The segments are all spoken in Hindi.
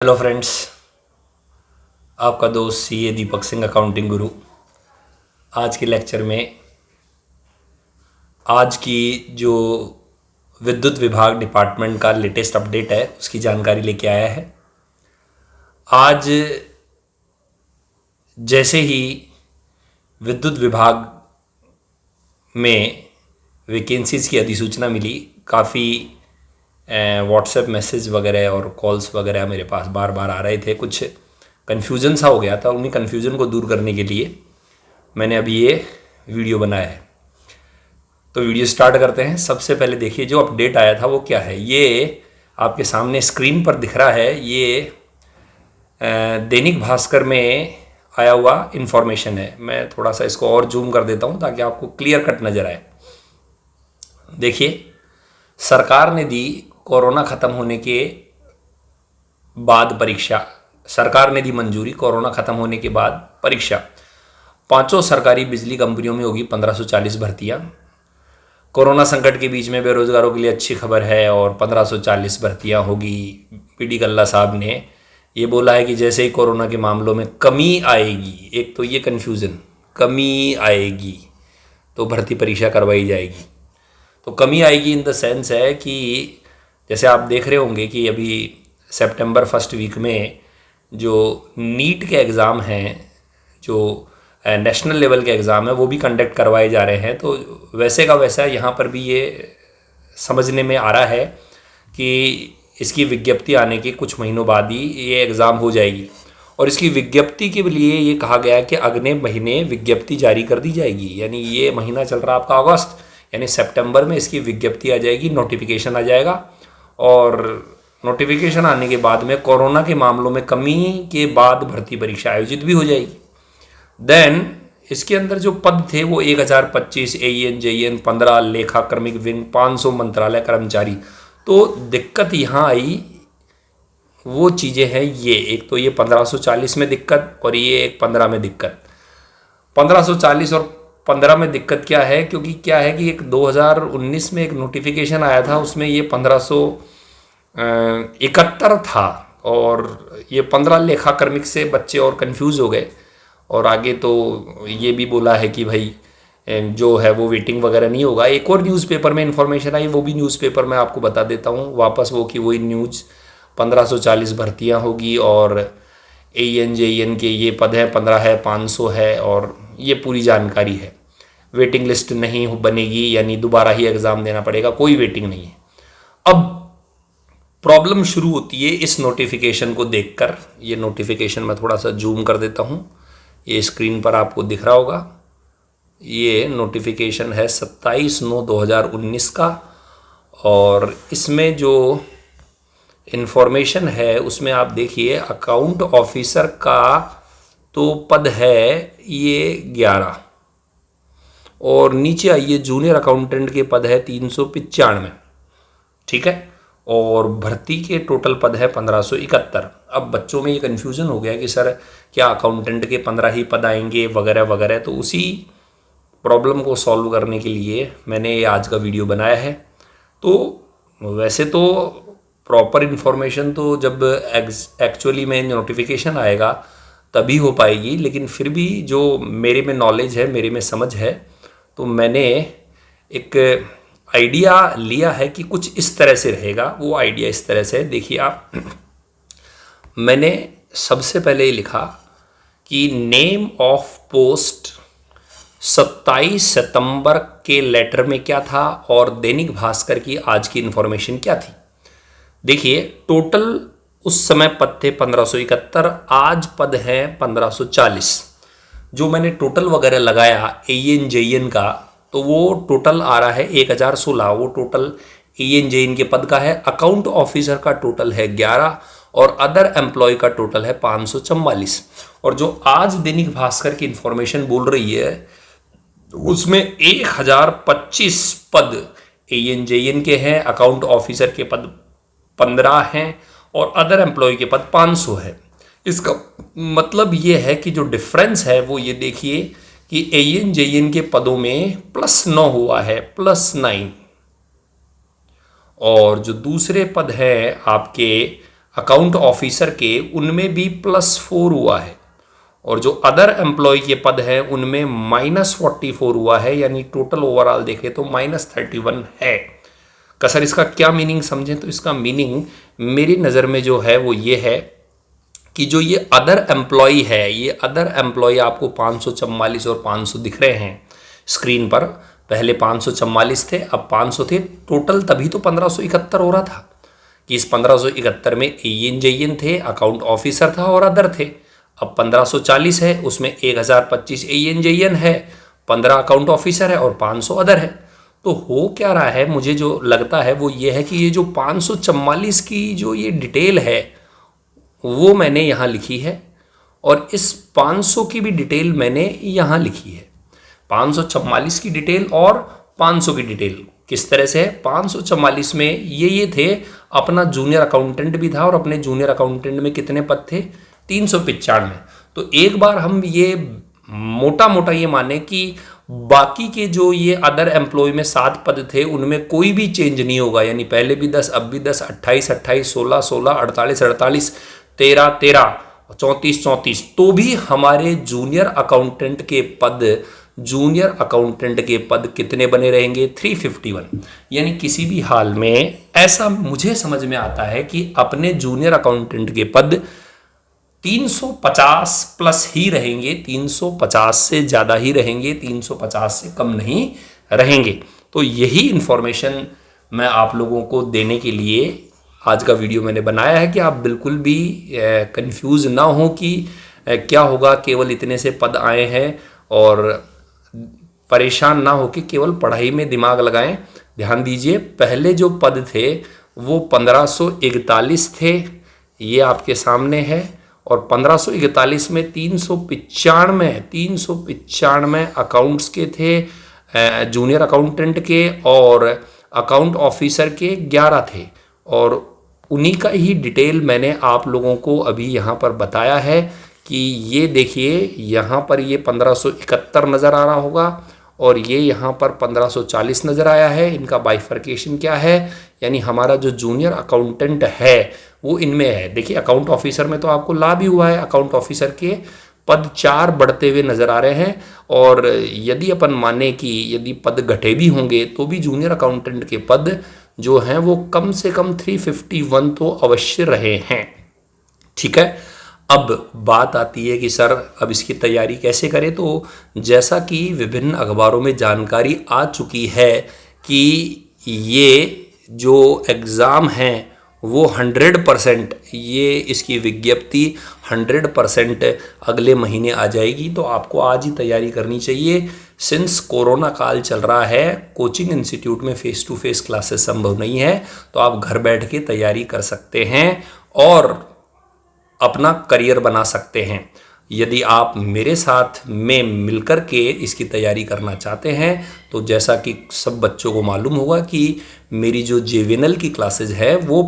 हेलो फ्रेंड्स, आपका दोस्त सीए दीपक सिंह, अकाउंटिंग गुरु। आज के लेक्चर में आज की जो विद्युत विभाग डिपार्टमेंट का लेटेस्ट अपडेट है उसकी जानकारी लेके आया है। आज जैसे ही विद्युत विभाग में वैकेंसीज़ की अधिसूचना मिली, काफ़ी व्हाट्सएप मैसेज वगैरह और कॉल्स वगैरह मेरे पास बार बार आ रहे थे। कुछ कन्फ्यूज़न सा हो गया था। उन्हीं कन्फ्यूज़न को दूर करने के लिए मैंने अभी ये वीडियो बनाया है। तो वीडियो स्टार्ट करते हैं। सबसे पहले देखिए जो अपडेट आया था वो क्या है। ये आपके सामने स्क्रीन पर दिख रहा है। ये दैनिक भास्कर में आया हुआ इन्फॉर्मेशन है। मैं थोड़ा सा इसको और जूम कर देता हूँ ताकि आपको क्लियर कट नज़र आए। देखिए, सरकार ने दी कोरोना ख़त्म होने के बाद परीक्षा। सरकार ने दी मंजूरी, कोरोना ख़त्म होने के बाद परीक्षा। 5 सरकारी बिजली कंपनियों में होगी 1540 भर्तियाँ। कोरोना संकट के बीच में बेरोजगारों के लिए अच्छी खबर है और 1540 भर्तियाँ होगी। पीडी कल्ला साहब ने ये बोला है कि जैसे ही कोरोना के मामलों में कमी आएगी, एक तो ये कन्फ्यूज़न, कमी आएगी तो भर्ती परीक्षा करवाई जाएगी। तो कमी आएगी इन द सेंस है कि जैसे आप देख रहे होंगे कि अभी सितंबर फर्स्ट वीक में जो नीट के एग्ज़ाम हैं, जो नेशनल लेवल के एग्ज़ाम है, वो भी कंडक्ट करवाए जा रहे हैं। तो वैसे का वैसा यहाँ पर भी ये समझने में आ रहा है कि इसकी विज्ञप्ति आने के कुछ महीनों बाद ही ये एग्ज़ाम हो जाएगी। और इसकी विज्ञप्ति के लिए ये कहा गया है कि अगले महीने विज्ञप्ति जारी कर दी जाएगी। यानी ये महीना चल रहा आपका अगस्त, यानी सितंबर में इसकी विज्ञप्ति आ जाएगी, नोटिफिकेशन आ जाएगा। और नोटिफिकेशन आने के बाद में कोरोना के मामलों में कमी के बाद भर्ती परीक्षा आयोजित भी हो जाएगी। देन इसके अंदर जो पद थे वो 1025 AEN JEN, 15 लेखा क्रमिक विंग, 500 मंत्रालय कर्मचारी। तो दिक्कत यहाँ आई, वो चीज़ें हैं ये। एक तो ये 1540 में दिक्कत और ये एक 15 में दिक्कत। 1540 और 15 में दिक्कत क्या है, क्योंकि क्या है कि एक 2019 में एक नोटिफिकेशन आया था, उसमें ये 1571 था और ये 15 लेखा क्रमिक से बच्चे और कंफ्यूज हो गए। और आगे तो ये भी बोला है कि भाई जो है वो वेटिंग वगैरह नहीं होगा। एक और न्यूज़पेपर में इन्फॉर्मेशन आई, वो भी न्यूज़पेपर में आपको बता देता हूँ वापस, वो कि वही न्यूज़ 1540 भर्तियाँ होगी और AEN JEN के ये पद हैं, 15 है, 500 है और ये पूरी जानकारी है। वेटिंग लिस्ट नहीं बनेगी, यानी दोबारा ही एग्ज़ाम देना पड़ेगा, कोई वेटिंग नहीं है। अब प्रॉब्लम शुरू होती है इस नोटिफिकेशन को देखकर। ये नोटिफिकेशन मैं थोड़ा सा जूम कर देता हूँ, ये स्क्रीन पर आपको दिख रहा होगा। ये नोटिफिकेशन है 27/9/2019 का और इसमें जो इन्फॉर्मेशन है उसमें आप देखिए अकाउंट ऑफिसर का तो पद है ये 11 और नीचे आइए जूनियर अकाउंटेंट के पद है 395, ठीक है। और भर्ती के टोटल पद है 1571। अब बच्चों में ये कन्फ्यूज़न हो गया कि सर क्या अकाउंटेंट के 15 ही पद आएंगे वगैरह वगैरह। तो उसी प्रॉब्लम को सॉल्व करने के लिए मैंने ये आज का वीडियो बनाया है। तो वैसे तो प्रॉपर इन्फॉर्मेशन तो जब एक्चुअली में नोटिफिकेशन आएगा तभी हो पाएगी, लेकिन फिर भी जो मेरे में नॉलेज है, मेरे में समझ है, तो मैंने एक आइडिया लिया है कि कुछ इस तरह से रहेगा। वो आइडिया इस तरह से है, देखिए आप। मैंने सबसे पहले लिखा कि नेम ऑफ पोस्ट 27 सितंबर के लेटर में क्या था और दैनिक भास्कर की आज की इन्फॉर्मेशन क्या थी। देखिए टोटल उस समय पद थे 1571, आज पद हैं 1540। जो मैंने टोटल वगैरह लगाया AEN JEN का, तो वो टोटल आ रहा है 1016। वो टोटल AEN JEN के पद का है। अकाउंट ऑफिसर का टोटल है 11 और अदर एम्प्लॉय का टोटल है 544। और जो आज दैनिक भास्कर की इन्फॉर्मेशन बोल रही है उसमें 1025 पद AEN JEN के हैं, अकाउंट ऑफिसर के पद 15 हैं और अदर एम्प्लॉय के पद 500 है। इसका मतलब ये है कि जो डिफरेंस है वो ये देखिए कि AEN JEN के पदों में +9 हुआ है, +9। और जो दूसरे पद हैं आपके अकाउंट ऑफिसर के उनमें भी +4 हुआ है, और जो अदर एम्प्लॉय के पद हैं उनमें -44 हुआ है, यानी टोटल ओवरऑल देखें तो -31 है। का सर इसका क्या मीनिंग समझें, तो इसका मीनिंग मेरी नज़र में जो है वो ये है कि जो ये अदर एम्प्लॉय है, ये अदर एम्प्लॉय आपको 544 और 500 दिख रहे हैं स्क्रीन पर। पहले 544 थे, अब 500 थे टोटल, तभी तो 1571 हो रहा था कि इस 1571 में एएन जेएन थे, अकाउंट ऑफिसर था और अदर थे। अब 1540 है, उसमें 1025 एएन जेएन है, 15 अकाउंट ऑफिसर है और 500 अदर है। तो हो क्या रहा है, मुझे जो लगता है वो ये है कि ये जो 544 की जो ये डिटेल है वो मैंने यहाँ लिखी है, और इस 500 की भी डिटेल मैंने यहाँ लिखी है। 544 की डिटेल और 500 की डिटेल किस तरह से है, 544 में ये थे, अपना जूनियर अकाउंटेंट भी था और अपने जूनियर अकाउंटेंट में कितने पद थे, 395। तो एक बार हम ये मोटा मोटा ये माने कि बाकी के जो ये अदर एम्प्लॉय में 7 पद थे उनमें कोई भी चेंज नहीं होगा, यानी पहले भी 10, अब भी 10, 28, 28, 16, 16, 48, 48, 13, 13, 34, 34, तो भी हमारे जूनियर अकाउंटेंट के पद कितने बने रहेंगे, 351। यानी किसी भी हाल में ऐसा मुझे समझ में आता है कि अपने जूनियर अकाउंटेंट के पद 350 प्लस ही रहेंगे, 350 से ज़्यादा ही रहेंगे, 350 से कम नहीं रहेंगे। तो यही इन्फॉर्मेशन मैं आप लोगों को देने के लिए आज का वीडियो मैंने बनाया है कि आप बिल्कुल भी कंफ्यूज ना हो कि क्या होगा, केवल इतने से पद आए हैं, और परेशान ना हो कि केवल पढ़ाई में दिमाग लगाएं। ध्यान दीजिए, पहले जो पद थे वो 1541 थे, ये आपके सामने है, और 1541 में 395 अकाउंट्स के थे, जूनियर अकाउंटेंट के, और अकाउंट ऑफिसर के 11 थे, और उन्हीं का ही डिटेल मैंने आप लोगों को अभी यहाँ पर बताया है कि ये देखिए, यहाँ पर ये 1571 नज़र आ रहा होगा, और ये यहाँ पर 1540 नज़र आया है। इनका बाइफर्केशन क्या है, यानी हमारा जो जूनियर अकाउंटेंट है वो इनमें है। देखिए, अकाउंट ऑफिसर में तो आपको लाभ ही हुआ है, अकाउंट ऑफिसर के पद 4 बढ़ते हुए नज़र आ रहे हैं, और यदि अपन माने कि यदि पद घटे भी होंगे तो भी जूनियर अकाउंटेंट के पद जो हैं वो कम से कम 351 तो अवश्य रहे हैं। ठीक है, अब बात आती है कि सर अब इसकी तैयारी कैसे करें। तो जैसा कि विभिन्न अखबारों में जानकारी आ चुकी है कि ये जो एग्ज़ाम हैं वो 100%, ये इसकी विज्ञप्ति 100% अगले महीने आ जाएगी। तो आपको आज ही तैयारी करनी चाहिए। सिंस कोरोना काल चल रहा है, कोचिंग इंस्टीट्यूट में फेस टू फेस क्लासेस संभव नहीं है, तो आप घर बैठ के तैयारी कर सकते हैं और अपना करियर बना सकते हैं। यदि आप मेरे साथ में मिलकर के इसकी तैयारी करना चाहते हैं, तो जैसा कि सब बच्चों को मालूम होगा कि मेरी जो जेवीएनएल की क्लासेज है वो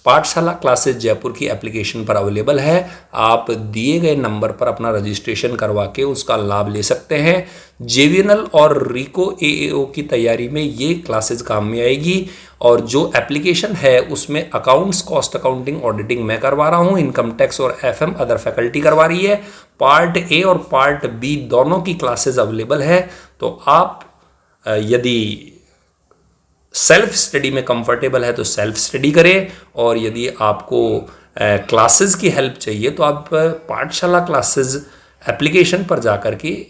पाठशाला क्लासेज जयपुर की एप्लीकेशन पर अवेलेबल है। आप दिए गए नंबर पर अपना रजिस्ट्रेशन करवा के उसका लाभ ले सकते हैं। जेवीएनएल और रीको एएओ की तैयारी में ये क्लासेज काम में आएगी, और जो एप्लीकेशन है उसमें अकाउंट्स, कॉस्ट अकाउंटिंग, ऑडिटिंग मैं करवा रहा हूँ, इनकम टैक्स और एफएम अदर फैकल्टी करवा रही है। पार्ट ए और पार्ट बी दोनों की क्लासेज अवेलेबल है। तो आप यदि सेल्फ स्टडी में कंफर्टेबल है तो सेल्फ स्टडी करें, और यदि आपको क्लासेस की हेल्प चाहिए तो आप पाठशाला क्लासेस एप्लीकेशन पर जाकर के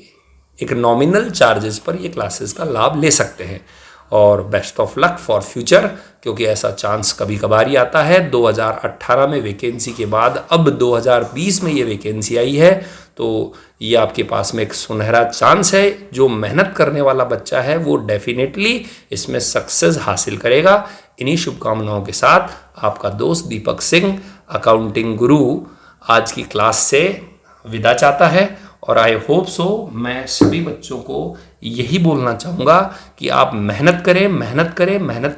एक नॉमिनल चार्जेस पर ये क्लासेस का लाभ ले सकते हैं। और best of luck for future, क्योंकि ऐसा चांस कभी कभार ही आता है। 2018 में वैकेंसी के बाद अब 2020 में ये वैकेंसी आई है, तो ये आपके पास में एक सुनहरा चांस है। जो मेहनत करने वाला बच्चा है वो डेफिनेटली इसमें सक्सेस हासिल करेगा। इन्हीं शुभकामनाओं के साथ आपका दोस्त दीपक सिंह, अकाउंटिंग गुरु, आज की क्लास से विदा चाहता है। और आई होप सो, मैं सभी बच्चों को यही बोलना चाहूँगा कि आप मेहनत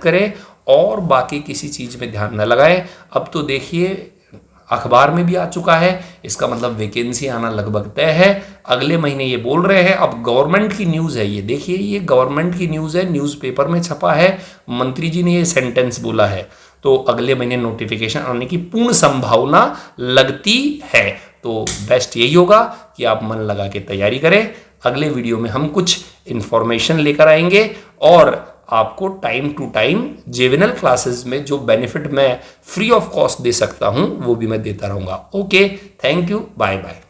करें और बाकी किसी चीज़ में ध्यान न लगाएं। अब तो देखिए अखबार में भी आ चुका है, इसका मतलब वैकेंसी आना लगभग तय है। अगले महीने ये बोल रहे हैं। अब गवर्नमेंट की न्यूज़ है ये, देखिए ये गवर्नमेंट की न्यूज़ है, न्यूज़पेपर में छपा है, मंत्री जी ने ये सेंटेंस बोला है। तो अगले महीने नोटिफिकेशन आने की पूर्ण संभावना लगती है। तो बेस्ट यही होगा कि आप मन लगा के तैयारी करें। अगले वीडियो में हम कुछ इंफॉर्मेशन लेकर आएंगे और आपको टाइम टू टाइम जेविनल क्लासेस में जो बेनिफिट मैं फ्री ऑफ कॉस्ट दे सकता हूं वो भी मैं देता रहूंगा। Okay, thank you, bye bye.